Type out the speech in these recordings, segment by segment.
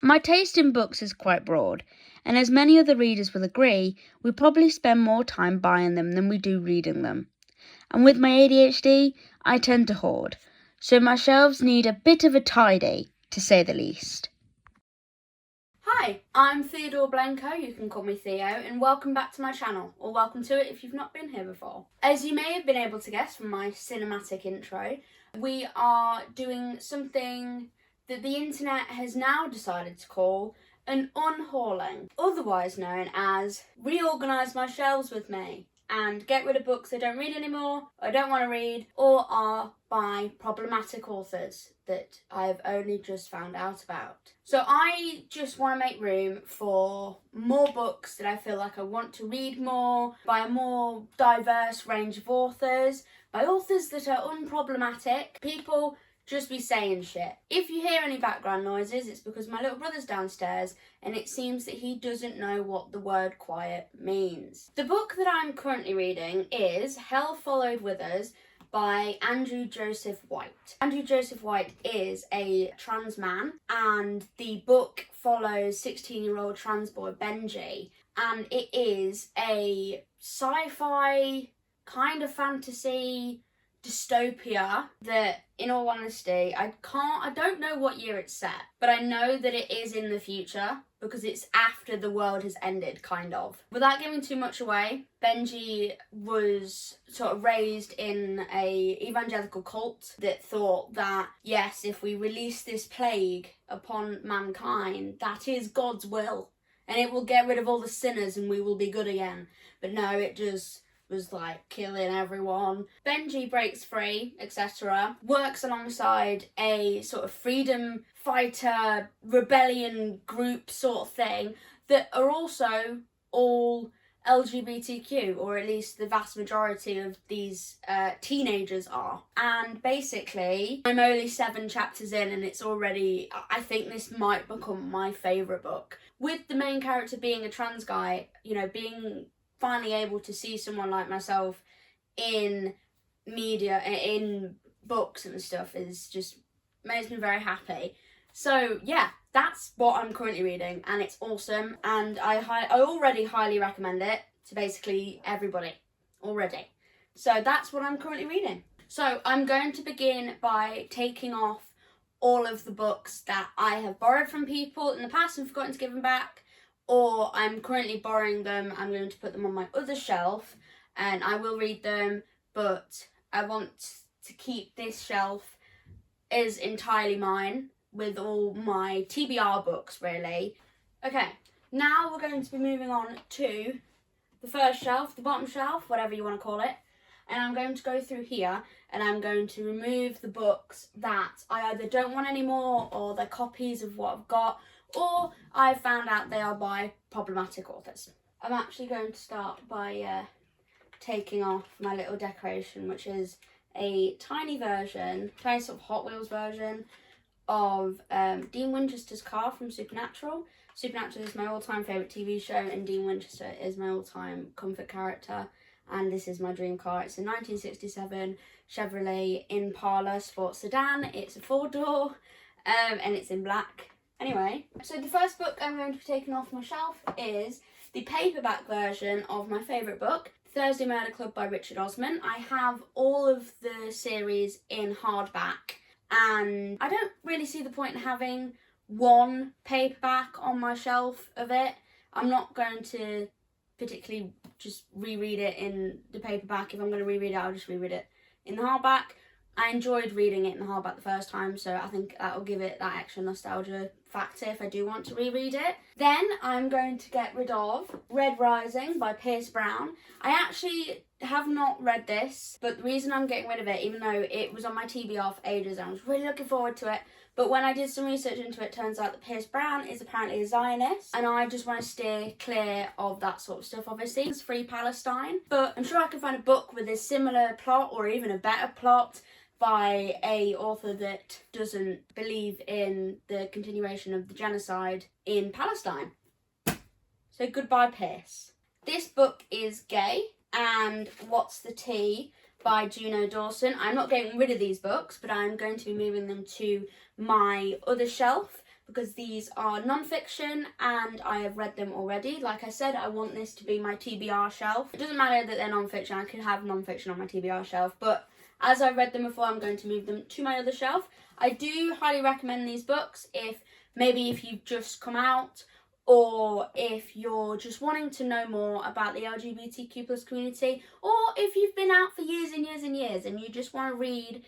My taste in books is quite broad, and as many other readers will agree, we probably spend more time buying them than we do reading them. And with my ADHD, I tend to hoard, so my shelves need a bit of a tidy, to say the least. Hi, I'm Theodore Blanco, you can call me Theo, and welcome back to my channel, or welcome to it if you've not been here before. As you may have been able to guess from my cinematic intro, we are doing something that the internet has now decided to call an unhauling, otherwise known as reorganise my shelves with me and get rid of books I don't read anymore, I don't want to read, or are by problematic authors that I've only just found out about. So I just want to make room for more books that I feel like I want to read more, by a more diverse range of authors, by authors that are unproblematic, people just be saying shit. If you hear any background noises, it's because my little brother's downstairs and it seems that he doesn't know what the word quiet means. The book that I'm currently reading is Hell Followed With Us by Andrew Joseph White. Andrew Joseph White is a trans man, and the book follows 16-year-old trans boy Benji, and it is a sci-fi kind of fantasy dystopia that, in all honesty, I don't know what year it's set, but I know that it is in the future because it's after the world has ended, kind of. Without giving too much away, Benji was sort of raised in a evangelical cult that thought that, yes, if we release this plague upon mankind, that is God's will, and it will get rid of all the sinners and we will be good again. But no, it just was like killing everyone. Benji breaks free, etc., works alongside a sort of freedom fighter rebellion group sort of thing that are also all LGBTQ, or at least the vast majority of these teenagers are. And basically, I'm only 7 chapters in and it's already, I think this might become my favourite book. With the main character being a trans guy, you know, being finally able to see someone like myself in media, in books and stuff, is just makes me very happy. So yeah, that's what I'm currently reading, and it's awesome, and I already highly recommend it to basically everybody already. So that's what I'm currently reading. So I'm going to begin by taking off all of the books that I have borrowed from people in the past and forgotten to give them back, or I'm currently borrowing them. I'm going to put them on my other shelf and I will read them, but I want to keep this shelf as entirely mine with all my TBR books, really. Okay, now we're going to be moving on to the first shelf, the bottom shelf, whatever you want to call it, and I'm going to go through here and I'm going to remove the books that I either don't want anymore, or they're copies of what I've got, or I've found out they are by problematic authors. I'm actually going to start by taking off my little decoration, which is a tiny sort of Hot Wheels version of Dean Winchester's car from Supernatural. Supernatural is my all-time favourite TV show, and Dean Winchester is my all-time comfort character, and this is my dream car. It's a 1967 Chevrolet Impala sports sedan. It's a 4-door, and it's in black. Anyway, so the first book I'm going to be taking off my shelf is the paperback version of my favourite book, Thursday Murder Club by Richard Osman. I have all of the series in hardback, and I don't really see the point in having one paperback on my shelf of it. I'm not going to particularly just reread it in the paperback. If I'm going to reread it, I'll just reread it in the hardback. I enjoyed reading it in the hardback the first time, so I think that'll give it that extra nostalgia factor if I do want to reread it. Then I'm going to get rid of Red Rising by Pierce Brown. I actually have not read this, but the reason I'm getting rid of it, even though it was on my TBR for ages, I was really looking forward to it, but when I did some research into it, it turns out that Pierce Brown is apparently a Zionist, and I just want to steer clear of that sort of stuff, obviously. It's Free Palestine, but I'm sure I can find a book with a similar plot, or even a better plot, by a author that doesn't believe in the continuation of the genocide in Palestine. So goodbye, Pierce. This book is Gay and What's the Tea by Juno Dawson. I'm not getting rid of these books, but I'm going to be moving them to my other shelf because these are non-fiction and I have read them already. Like I said, I want this to be my TBR shelf. It doesn't matter that they're non-fiction, I could have non-fiction on my TBR shelf, but as I've read them before, I'm going to move them to my other shelf. I do highly recommend these books if you've just come out, or if you're just wanting to know more about the LGBTQ plus community, or if you've been out for years and years and years and you just want to read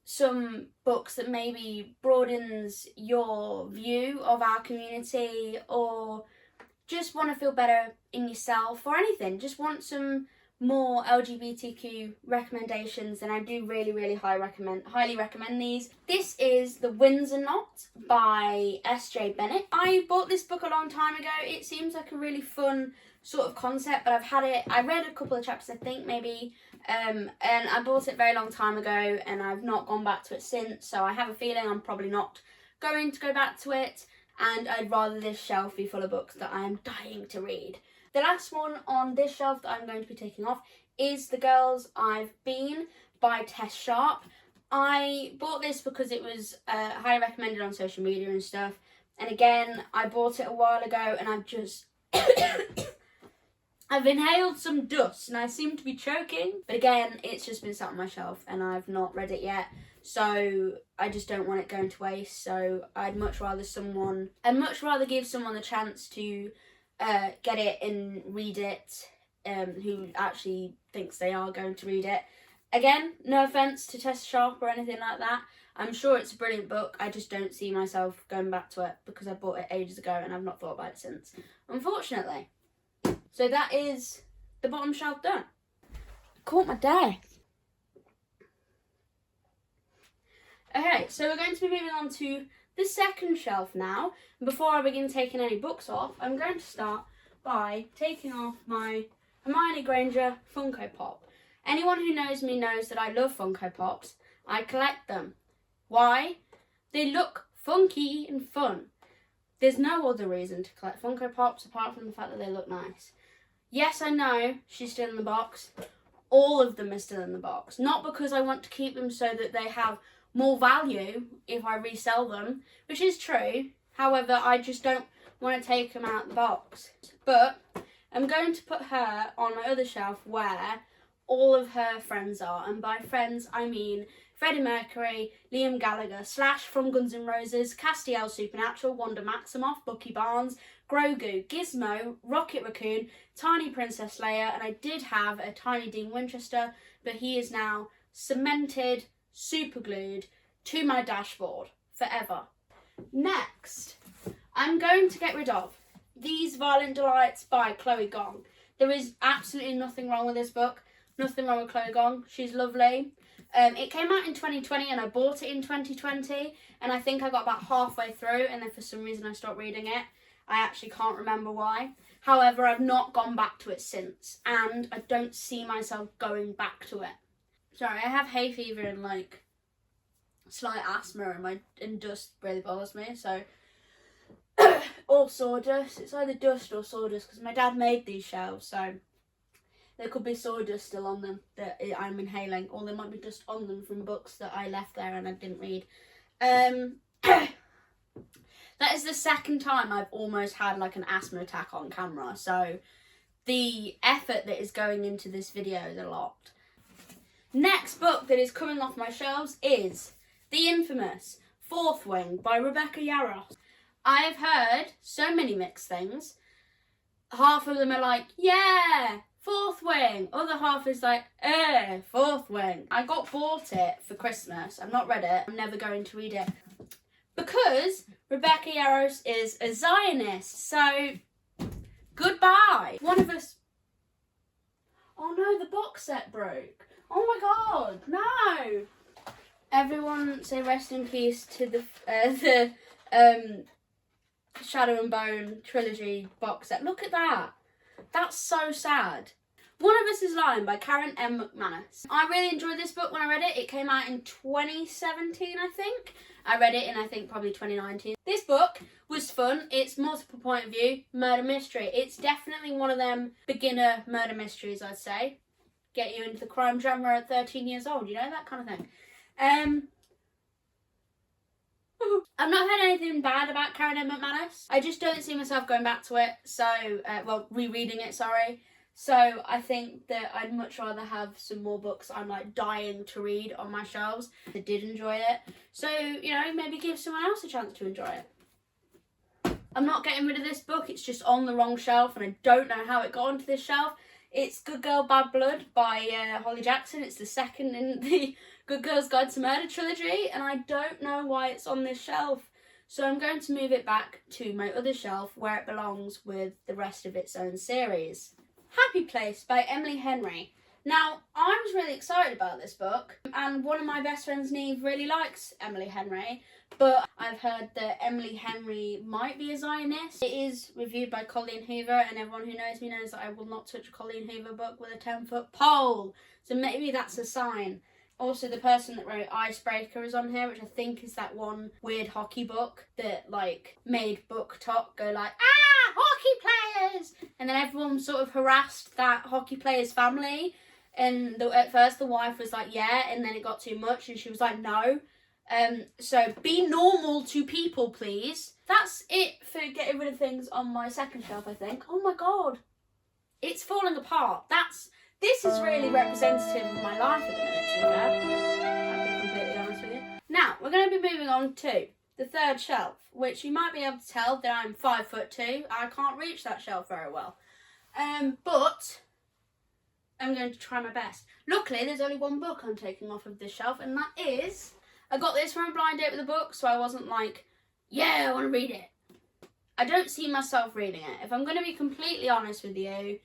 some books that maybe broadens your view of our community, or just want to feel better in yourself, or anything, just want some more LGBTQ recommendations, then I do really highly recommend these. This is The Windsor Knot by S.J. Bennett. I bought this book a long time ago. It seems like a really fun sort of concept, but I read a couple of chapters, I think maybe, and I bought it a very long time ago and I've not gone back to it since, so I have a feeling I'm probably not going to go back to it, and I'd rather this shelf be full of books that I am dying to read. The last one on this shelf that I'm going to be taking off is The Girls I've Been by Tess Sharp. I bought this because it was highly recommended on social media and stuff. And again, I bought it a while ago and I've just... I've inhaled some dust and I seem to be choking. But again, it's just been sat on my shelf and I've not read it yet. So I just don't want it going to waste. So I'd much rather give someone the chance to get it and read it, who actually thinks they are going to read it. Again, no offence to Tess Sharp or anything like that. I'm sure it's a brilliant book. I just don't see myself going back to it because I bought it ages ago and I've not thought about it since, unfortunately. So that is the bottom shelf done. Caught my death. Okay, so we're going to be moving on to the second shelf now. Before I begin taking any books off, I'm going to start by taking off my Hermione Granger Funko Pop. Anyone who knows me knows that I love Funko Pops. I collect them. Why? They look funky and fun. There's no other reason to collect Funko Pops apart from the fact that they look nice. Yes, I know she's still in the box. All of them are still in the box. Not because I want to keep them so that they have more value if I resell them, which is true. However, I just don't want to take them out of the box. But I'm going to put her on my other shelf where all of her friends are. And by friends, I mean Freddie Mercury, Liam Gallagher, Slash from Guns N' Roses, Castiel Supernatural, Wanda Maximoff, Bucky Barnes, Grogu, Gizmo, Rocket Raccoon, Tiny Princess Leia, and I did have a Tiny Dean Winchester, but he is now cemented, superglued to my dashboard forever. Next, I'm going to get rid of These Violent Delights by Chloe Gong. There is absolutely nothing wrong with this book. Nothing wrong with Chloe Gong. She's lovely. It came out in 2020 and I bought it in 2020, and I think I got about halfway through and then for some reason I stopped reading it. I actually can't remember why. However, I've not gone back to it since, and I don't see myself going back to it. Sorry, I have hay fever and like slight asthma, and dust really bothers me, so or sawdust. It's either dust or sawdust because my dad made these shelves, so there could be sawdust still on them that I'm inhaling, or there might be dust on them from books that I left there and I didn't read. That is the second time I've almost had like an asthma attack on camera, so the effort that is going into this video is a lot. Next book that is coming off my shelves is the infamous Fourth Wing by Rebecca Yarros. I have heard so many mixed things. Half of them are like, yeah, Fourth Wing. Other half is like, Fourth Wing. I bought it for Christmas. I've not read it. I'm never going to read it. Because Rebecca Yarros is a Zionist. So, goodbye. One of us... Oh no, the box set broke. Oh my god, no. Everyone say rest in peace to the Shadow and Bone trilogy box set. Look at that. That's so sad. One of Us is Lying by Karen M. McManus. I really enjoyed this book when I read it. It came out in 2017, I think. I read it in, I think, probably 2019. This book was fun. It's multiple point of view, murder mystery. It's definitely one of them beginner murder mysteries, I'd say. Get you into the crime genre at 13 years old, you know, that kind of thing. I've not heard anything bad about Karen M. McManus. I just don't see myself going back to it, so, rereading it, sorry. So I think that I'd much rather have some more books I'm like dying to read on my shelves that did enjoy it. So, maybe give someone else a chance to enjoy it. I'm not getting rid of this book, it's just on the wrong shelf and I don't know how it got onto this shelf. It's Good Girl, Bad Blood by Holly Jackson. It's the second in the Good Girl's Guide to Murder trilogy and I don't know why it's on this shelf. So I'm going to move it back to my other shelf where it belongs with the rest of its own series. Happy Place by Emily Henry. Now, I was really excited about this book and one of my best friends, Neve, really likes Emily Henry, but I've heard that Emily Henry might be a Zionist. It is reviewed by Colleen Hoover and everyone who knows me knows that I will not touch a Colleen Hoover book with a 10-foot pole. So maybe that's a sign. Also, the person that wrote Icebreaker is on here, which I think is that one weird hockey book that made Book Talk go like, ah, hockey players! And then everyone sort of harassed that hockey player's family. And at first the wife was like, yeah, and then it got too much and she was like, no. So be normal to people, please. That's it for getting rid of things on my second shelf, I think. Oh my God. It's falling apart. This is really representative of my life at the minute, to be fair. I'll be completely honest with you. Now, we're going to be moving on to the third shelf, which you might be able to tell that I'm 5'2". I can't reach that shelf very well. But I'm going to try my best. Luckily, there's only one book I'm taking off of this shelf, and that is... I got this from a blind date with a book, so I wasn't like, yeah, I want to read it. I don't see myself reading it. If I'm going to be completely honest with you,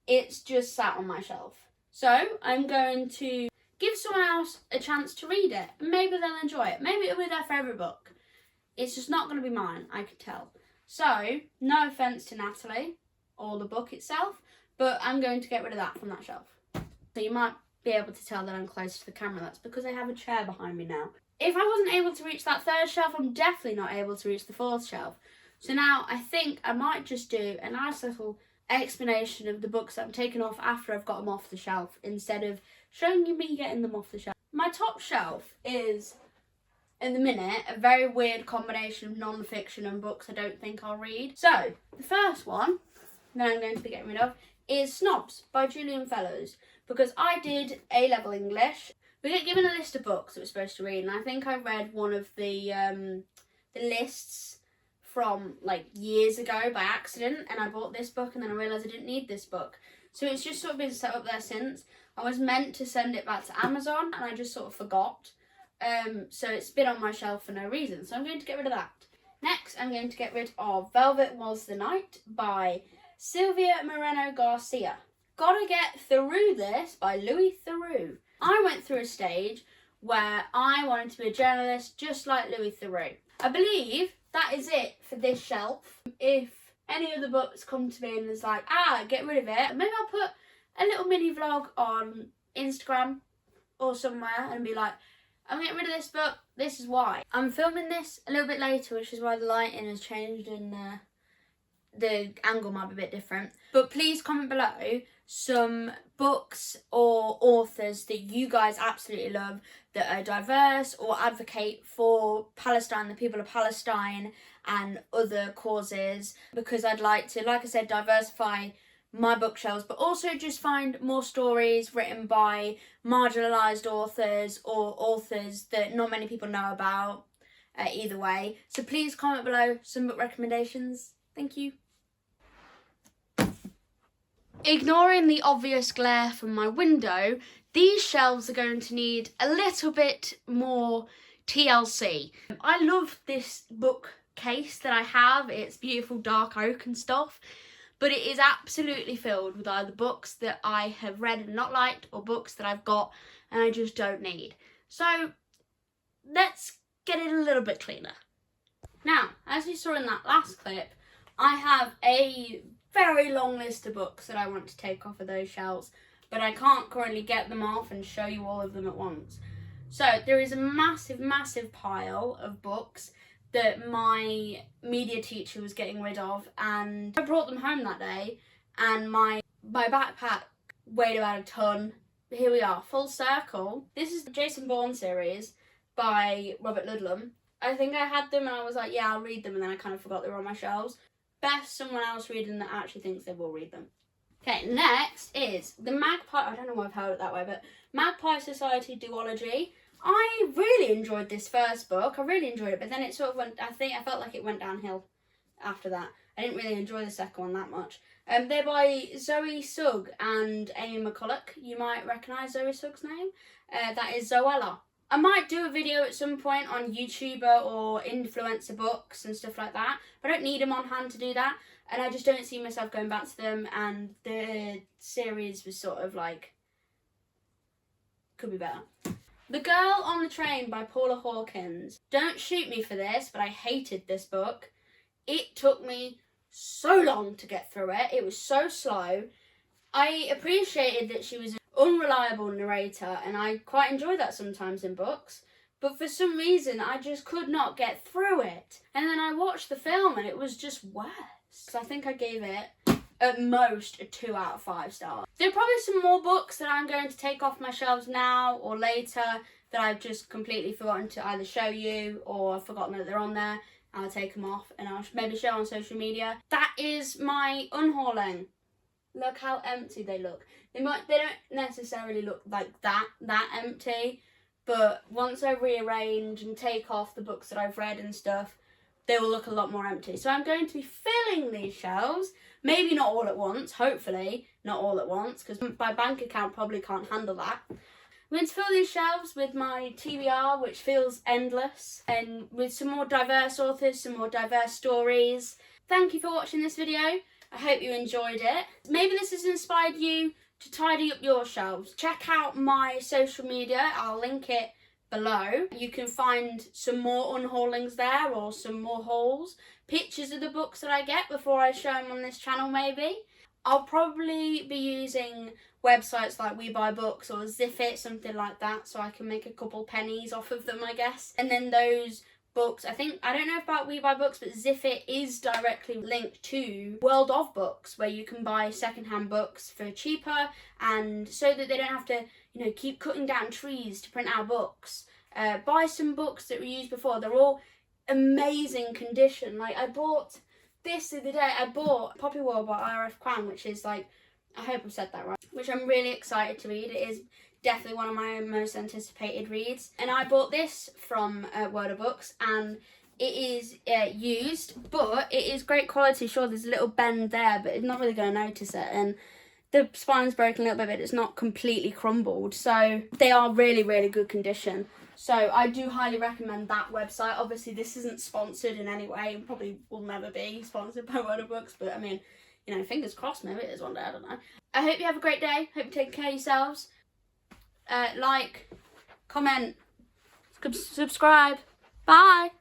it's just sat on my shelf. So I'm going to give someone else a chance to read it. Maybe they'll enjoy it. Maybe it'll be their favourite book. It's just not going to be mine, I could tell. So, no offence to Natalie or the book itself, but I'm going to get rid of that from that shelf. So you might be able to tell that I'm close to the camera. That's because I have a chair behind me now. If I wasn't able to reach that third shelf, I'm definitely not able to reach the fourth shelf. So now I think I might just do a nice little explanation of the books that I'm taking off after I've got them off the shelf instead of showing you me getting them off the shelf. My top shelf is, in the minute, a very weird combination of non-fiction and books I don't think I'll read. So, the first one that I'm going to be getting rid of is Snobs by Julian Fellows, because I did A-level English. We get given a list of books that we're supposed to read, and I think I read one of the lists from years ago by accident, and I bought this book and then I realised I didn't need this book. So it's just sort of been set up there since. I was meant to send it back to Amazon and I just sort of forgot. So it's been on my shelf for no reason. So I'm going to get rid of that. Next, I'm going to get rid of Velvet Was the Night by Sylvia Moreno Garcia. Gotta Get Through This by Louis Theroux. I went through a stage where I wanted to be a journalist just like Louis Theroux. I believe that is it for this shelf. If any of the books come to me and is like, get rid of it, maybe I'll put a little mini vlog on Instagram or somewhere and be like, I'm getting rid of this book, this is why. I'm filming this a little bit later, which is why the lighting has changed and the angle might be a bit different. But please comment below some books or authors that you guys absolutely love that are diverse or advocate for Palestine, the people of Palestine and other causes, because I'd like to, like I said, diversify my bookshelves, but also just find more stories written by marginalised authors or authors that not many people know about, either way. So please comment below some book recommendations. Thank you. Ignoring the obvious glare from my window, these shelves are going to need a little bit more TLC. I love this bookcase that I have. It's beautiful dark oak and stuff, but it is absolutely filled with either books that I have read and not liked or books that I've got and I just don't need. So let's get it a little bit cleaner. Now, as you saw in that last clip, I have a very long list of books that I want to take off of those shelves, but I can't currently get them off and show you all of them at once. So there is a massive pile of books that my media teacher was getting rid of, and I brought them home that day and my backpack weighed about a ton. Here we are, full circle. This is the Jason Bourne series by Robert Ludlum. I think I had them and I was like, yeah, I'll read them, and then I kind of forgot they were on my shelves. Best someone else read them that actually thinks they will read them. Okay, next is the Magpie, I don't know why I've held it that way, but Magpie Society Duology. I really enjoyed this first book. I really enjoyed it, but then it sort of went, I felt like it went downhill after that. I didn't really enjoy the second one that much. They're by Zoe Sugg and Amy McCulloch. You might recognise Zoe Sugg's name. That is Zoella. I might do a video at some point on YouTuber or influencer books and stuff like that. But I don't need them on hand to do that. And I just don't see myself going back to them. And the series was sort of like, could be better. The Girl on the Train by Paula Hawkins. Don't shoot me for this, but I hated this book. It took me so long to get through it. It was so slow. I appreciated that she was an unreliable narrator, and I quite enjoy that sometimes in books. But for some reason, I just could not get through it. And then I watched the film, and it was just worse. So I think I gave it, at most, a 2 out of 5 stars. There are probably some more books that I'm going to take off my shelves now or later that I've just completely forgotten to either show you or I've forgotten that they're on there. I'll take them off and I'll maybe share on social media. That is my unhauling. Look how empty they look. They don't necessarily look like that empty, but once I rearrange and take off the books that I've read and stuff, they will look a lot more empty. So I'm going to be filling these shelves, maybe not all at once, hopefully not all at once, because my bank account probably can't handle that. I'm going to fill these shelves with my TBR, which feels endless, and with some more diverse authors, some more diverse stories. Thank you for watching this video. I hope you enjoyed it. Maybe this has inspired you to tidy up your shelves. Check out my social media. I'll link it below. You can find some more unhaulings there or some more hauls. Pictures of the books that I get before I show them on this channel maybe. I'll probably be using websites like We Buy Books or Zipit, something like that, so I can make a couple pennies off of them, I guess. And then those books, I don't know about We Buy Books, but Zipit is directly linked to World of Books, where you can buy secondhand books for cheaper, and so that they don't have to, keep cutting down trees to print out books. Buy some books that were used before. They're all amazing condition. Like, I bought this the other day. I bought Poppy War by R.F. Kwan, which is like, I hope I've said that right, which I'm really excited to read. It is definitely one of my most anticipated reads. And I bought this from World of Books, and it is used, but it is great quality. Sure, there's a little bend there, but it's not really going to notice it. And the spine's broken a little bit, but it's not completely crumbled. So they are really, really good condition. So I do highly recommend that website. Obviously, this isn't sponsored in any way, and probably will never be sponsored by World of Books, but I mean, fingers crossed, maybe it is one day, I don't know. I hope you have a great day. Hope you take care of yourselves. Like, comment, subscribe. Bye.